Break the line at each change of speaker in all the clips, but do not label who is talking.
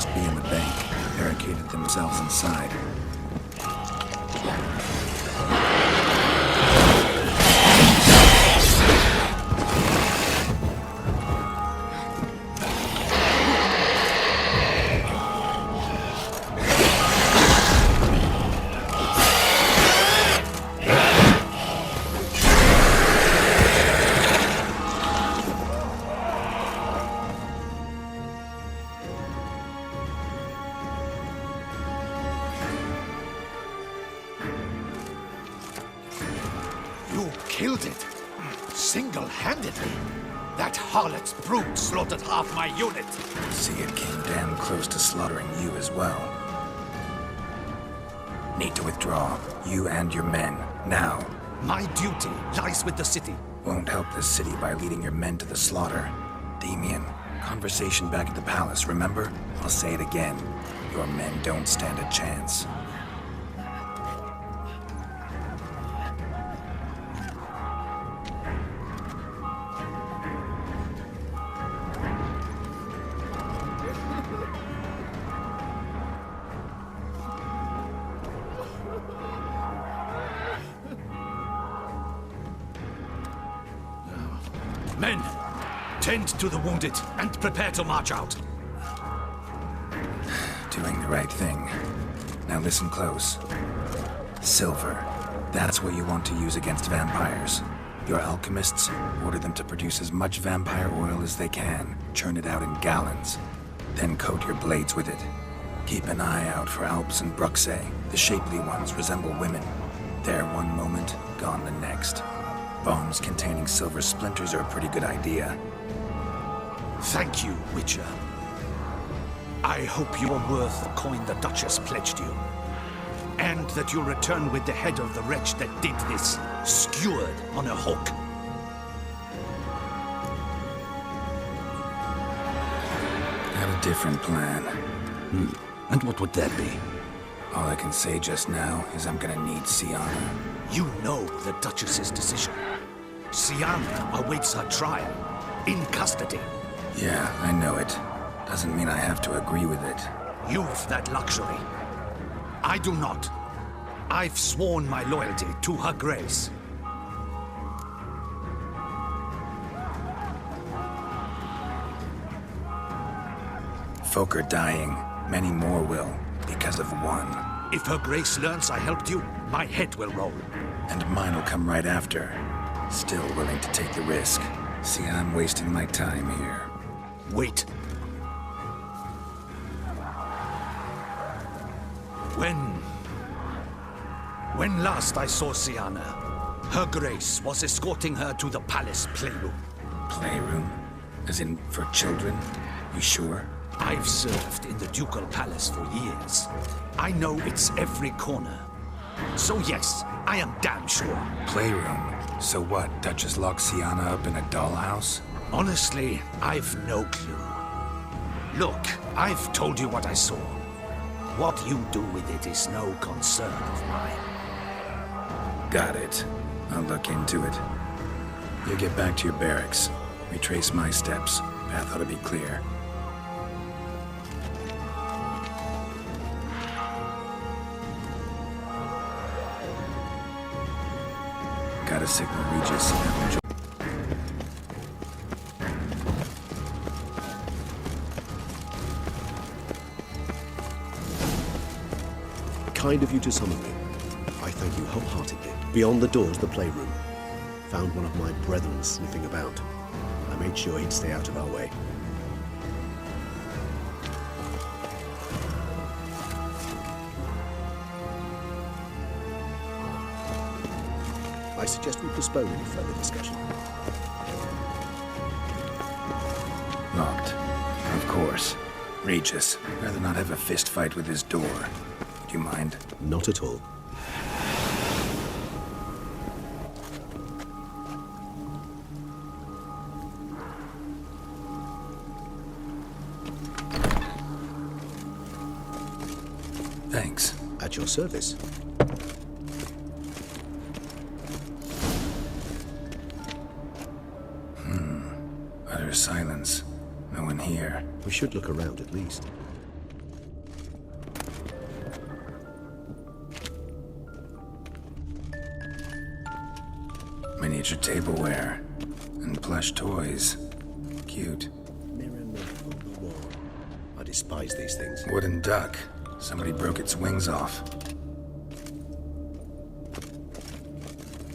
must be in the bank, barricaded themselves inside.
You killed it. Single-handedly. That harlot's brute slaughtered half my unit.
See, it came damn close to slaughtering you as well. Need to withdraw. You and your men. Now.
My duty lies with the city.
Won't help this city by leading your men to the slaughter. Damien, conversation back at the palace, remember? I'll say it again. Your men don't stand a chance.
Men, tend to the wounded and prepare to march out.
Doing the right thing. Now listen close. Silver. That's what you want to use against vampires. Your alchemists, order them to produce as much vampire oil as they can. Churn it out in gallons. Then coat your blades with it. Keep an eye out for Alps and Bruxae. The shapely ones resemble women. There one moment, gone the next. Bombs containing silver splinters are a pretty good idea.
Thank you, Witcher. I hope you are worth the coin the Duchess pledged you. And that you'll return with the head of the wretch that did this, skewered on a hook.
Had a different plan.
And what would that be?
All I can say just now is I'm gonna need Sienna.
You know the Duchess's decision. Sienna awaits her trial, in custody.
Yeah, I know it. Doesn't mean I have to agree with it.
You've that luxury. I do not. I've sworn my loyalty to Her Grace.
Folk are dying. Many more will, because of one.
If Her Grace learns I helped you, my head will roll.
And mine will come right after. Still willing to take the risk. See, I'm wasting my time here.
Wait. When last I saw Sienna, Her Grace was escorting her to the palace playroom.
Playroom? As in, for children? You sure?
I've served in the ducal palace for years. I know it's every corner. So yes, I am damn sure.
Playroom? So what, Duchess locked Sienna up in a dollhouse?
Honestly, I've no clue. Look, I've told you what I saw. What you do with it is no concern of mine.
Got it. I'll look into it. You get back to your barracks. Retrace my steps. Path ought to be clear. Gotta signal Regis.
Kind of you to summon me. I thank you wholeheartedly. Beyond the doors, the playroom. Found one of my brethren sniffing about. I made sure he'd stay out of our way. I suggest we postpone any further discussion.
Locked. Of course. Regis, rather not have a fist fight with his door. Do you mind?
Not at all.
Thanks.
At your service.
Utter silence. No one here.
We should look around at least.
Miniature tableware. And plush toys. Cute.
Mirror note on the wall. I despise these things.
Wooden duck. Somebody broke its wings off.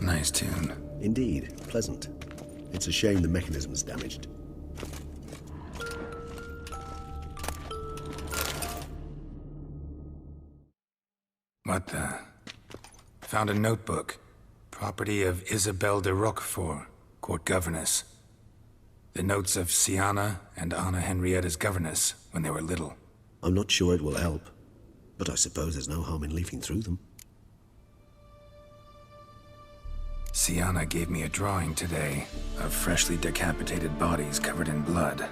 Nice tune.
Indeed, pleasant. It's a shame the mechanism's damaged.
What the? Found a notebook. Property of Isabelle de Roquefort, court governess. The notes of Sienna and Anna Henrietta's governess when they were little.
I'm not sure it will help, but I suppose there's no harm in leafing through them.
Sienna gave me a drawing today of freshly decapitated bodies covered in blood.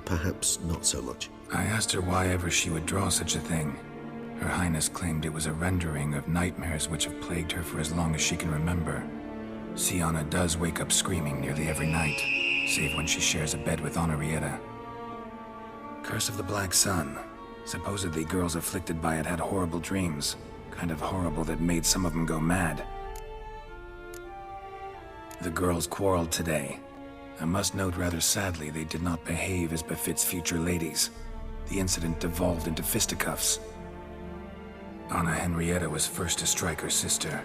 Perhaps not so much.
I asked her why ever she would draw such a thing. Her Highness claimed it was a rendering of nightmares which have plagued her for as long as she can remember. Sienna does wake up screaming nearly every night, save when she shares a bed with Henrietta. Curse of the Black Sun. Supposedly girls afflicted by it had horrible dreams. Kind of horrible that made some of them go mad. The girls quarreled today. I must note rather sadly they did not behave as befits future ladies. The incident devolved into fisticuffs. Anna Henrietta was first to strike her sister.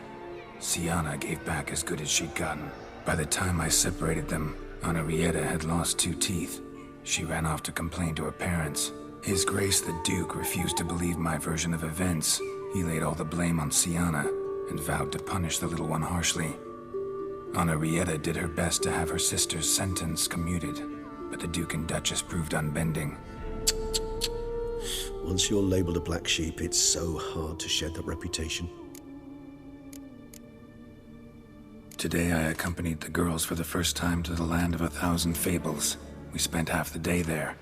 Sienna gave back as good as she'd gotten. By the time I separated them, Henrietta had lost 2 teeth. She ran off to complain to her parents. His Grace the Duke refused to believe my version of events. He laid all the blame on Sienna and vowed to punish the little one harshly. Henrietta did her best to have her sister's sentence commuted, but the Duke and Duchess proved unbending.
Once you're labeled a black sheep, it's so hard to shed that reputation.
Today I accompanied the girls for the first time to the land of 1,000 fables. We spent half the day there.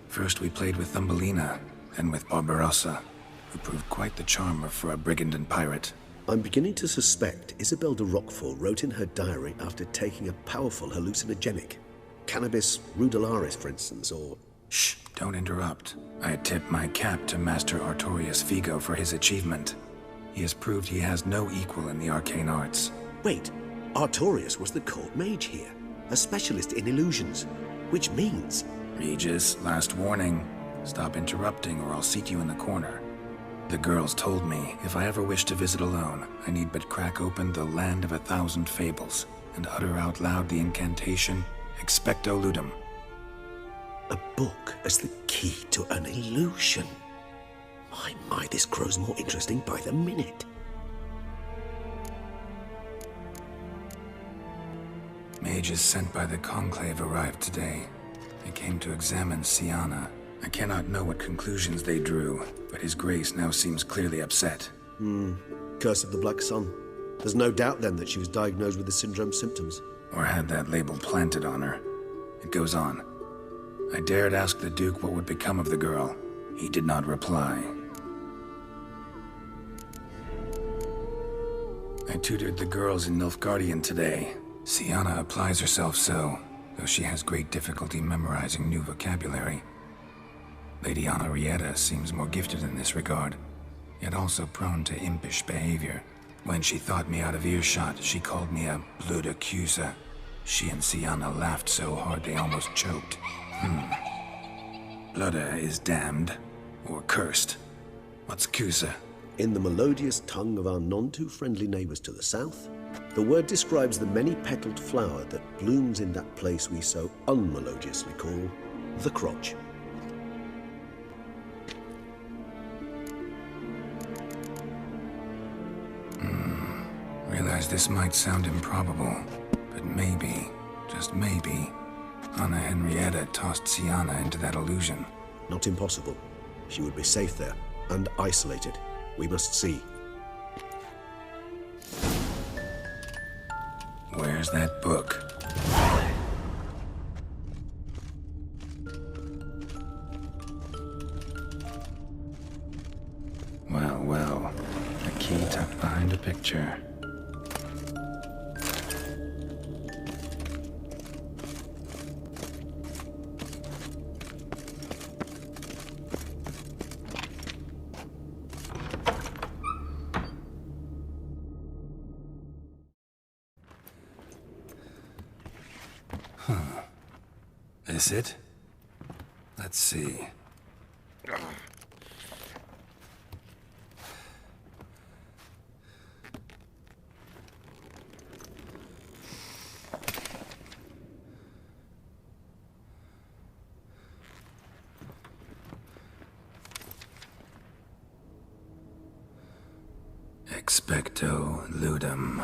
First we played with Thumbelina, then with Barbarossa, who proved quite the charmer for a brigand and pirate.
I'm beginning to suspect Isabelle de Roquefort wrote in her diary after taking a powerful hallucinogenic. Cannabis rudelaris, for instance, or...
Shh, don't interrupt. I tip my cap to Master Artorius Figo for his achievement. He has proved he has no equal in the arcane arts.
Wait, Artorius was the court mage here, a specialist in illusions, which means...
Regis, last warning. Stop interrupting or I'll seat you in the corner. The girls told me if I ever wish to visit alone, I need but crack open the land of 1,000 fables and utter out loud the incantation, Expecto Ludum.
A book as the key to an illusion. My, this grows more interesting by the minute.
Mages sent by the Conclave arrived today. They came to examine Sienna. I cannot know what conclusions they drew, but His Grace now seems clearly upset.
Curse of the Black Sun. There's no doubt then that she was diagnosed with the syndrome symptoms.
Or had that label planted on her. It goes on. I dared ask the Duke what would become of the girl. He did not reply. I tutored the girls in Nilfgaardian today. Sienna applies herself so, though she has great difficulty memorizing new vocabulary. Lady Henrietta seems more gifted in this regard, yet also prone to impish behavior. When she thought me out of earshot, she called me a blood accuser. She and Sienna laughed so hard they almost choked. Blooda is damned, or cursed. What's accuser?
In the melodious tongue of our none-too-friendly neighbors to the south, the word describes the many-petaled flower that blooms in that place we so unmelodiously call the crotch.
Realize this might sound improbable, but maybe, just maybe, Anna Henrietta tossed Sienna into that illusion.
Not impossible. She would be safe there, and isolated. We must see.
Where's that book? Well, a key tucked behind a picture. This it? Let's see. Expecto ludum.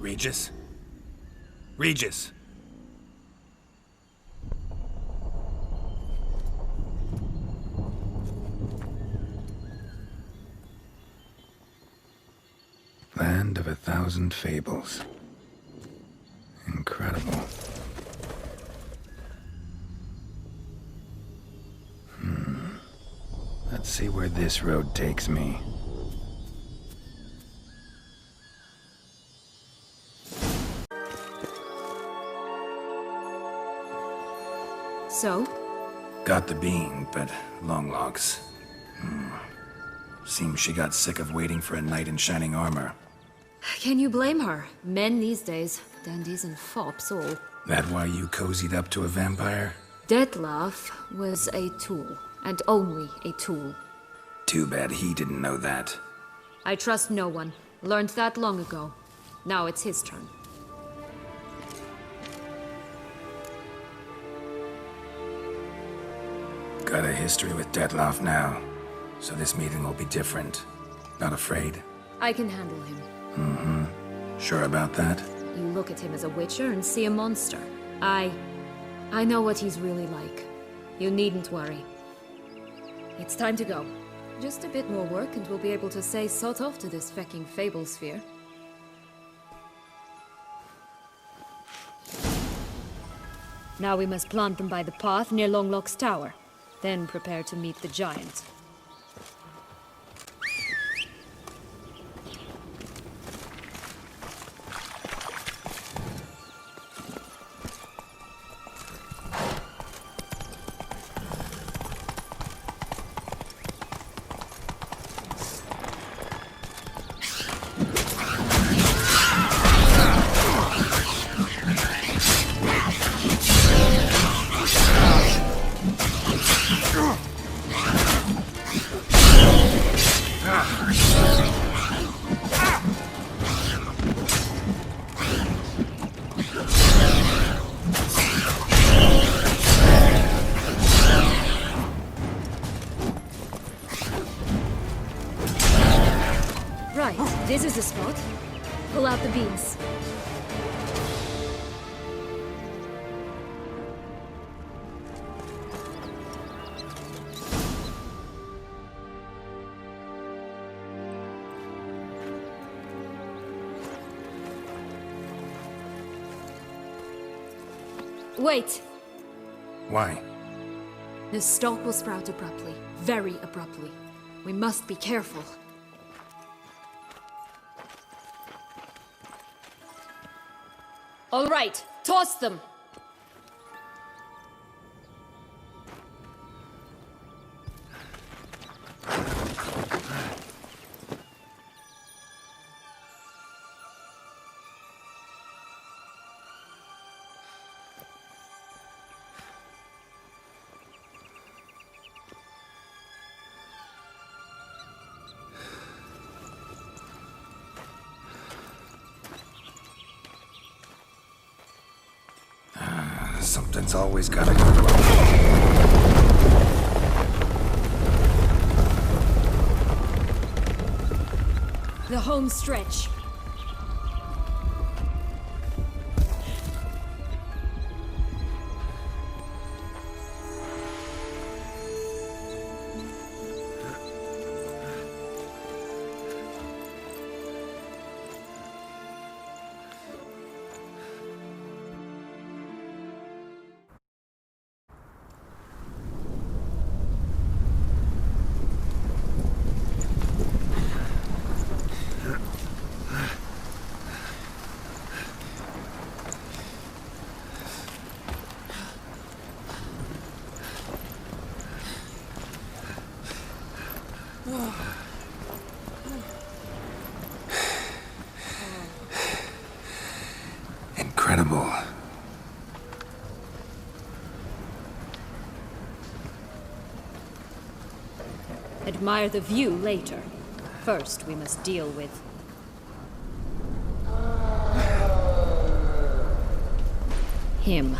Regis? Regis! Land of 1,000 fables. Incredible. Let's see where this road takes me.
So?
Got the bean, but long logs. Seems she got sick of waiting for a knight in shining armor.
Can you blame her? Men these days, dandies and fops all.
That why you cozied up to a vampire?
Detlef was a tool, and only a tool.
Too bad he didn't know that.
I trust no one. Learned that long ago. Now it's his turn.
Got a history with Detlef now, so this meeting will be different. Not afraid?
I can handle him.
Sure about that?
You look at him as a witcher and see a monster. I know what he's really like. You needn't worry. It's time to go. Just a bit more work and we'll be able to say sod off to this fecking fable sphere. Now we must plant them by the path near Longlock's tower. Then prepare to meet the giant. Right, this is the spot. Pull out the beans. Wait!
Why?
The stalk will sprout abruptly. Very abruptly. We must be careful. All right, toss them!
Something's always gotta go wrong.
The home stretch.
incredible.
Admire the view later. First, we must deal with... him.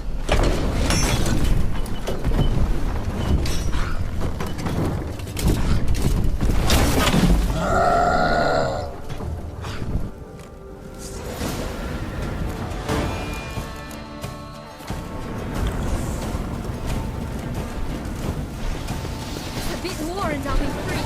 A bit more and I'll be free.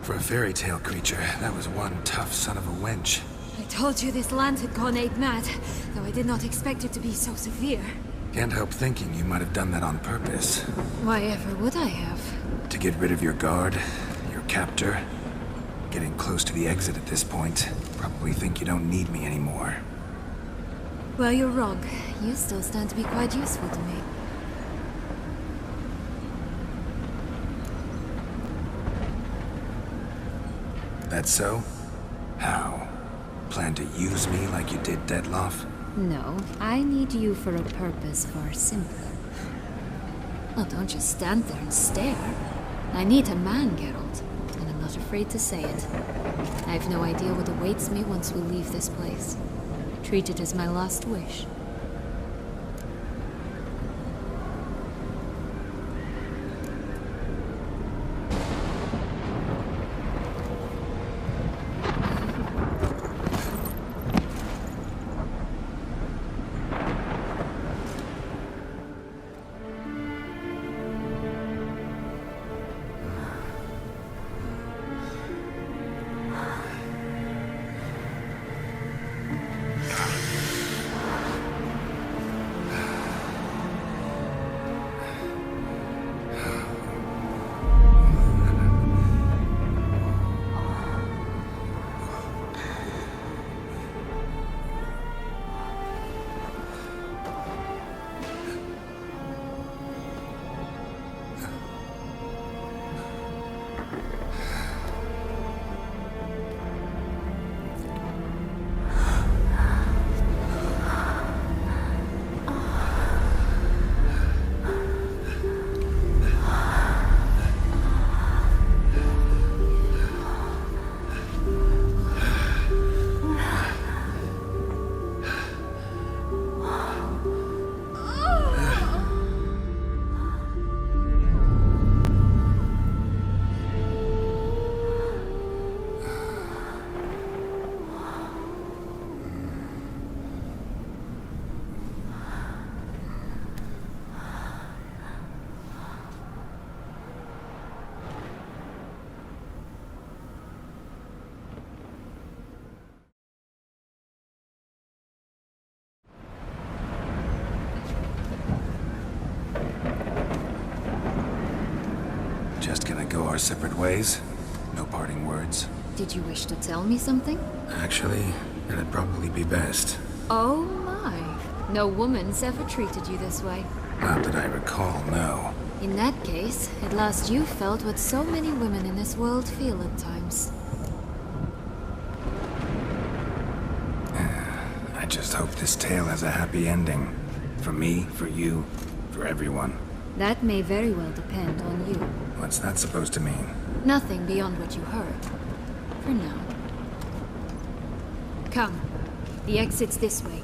For a fairy tale creature, that was one tough son of a wench.
I told you this land had gone ape mad, though I did not expect it to be so severe.
Can't help thinking you might have done that on purpose.
Why ever would I have?
To get rid of your guard, your captor. Getting close to the exit at this point. Probably think you don't need me anymore.
Well, you're wrong. You still stand to be quite useful to me.
That so? How? Plan to use me like you did Detloff?
No, I need you for a purpose far simpler. Well, don't just stand there and stare. I need a man, Geralt, and I'm not afraid to say it. I have no idea what awaits me once we leave this place. Treat it as my last wish.
Just gonna go our separate ways? No parting words?
Did you wish to tell me something?
Actually, it'd probably be best.
Oh my. No woman's ever treated you this way.
Not that I recall, no.
In that case, at last you felt what so many women in this world feel at times.
I just hope this tale has a happy ending. For me, for you, for everyone.
That may very well depend on you.
What's that supposed to mean?
Nothing beyond what you heard. For now. Come. The exit's this way.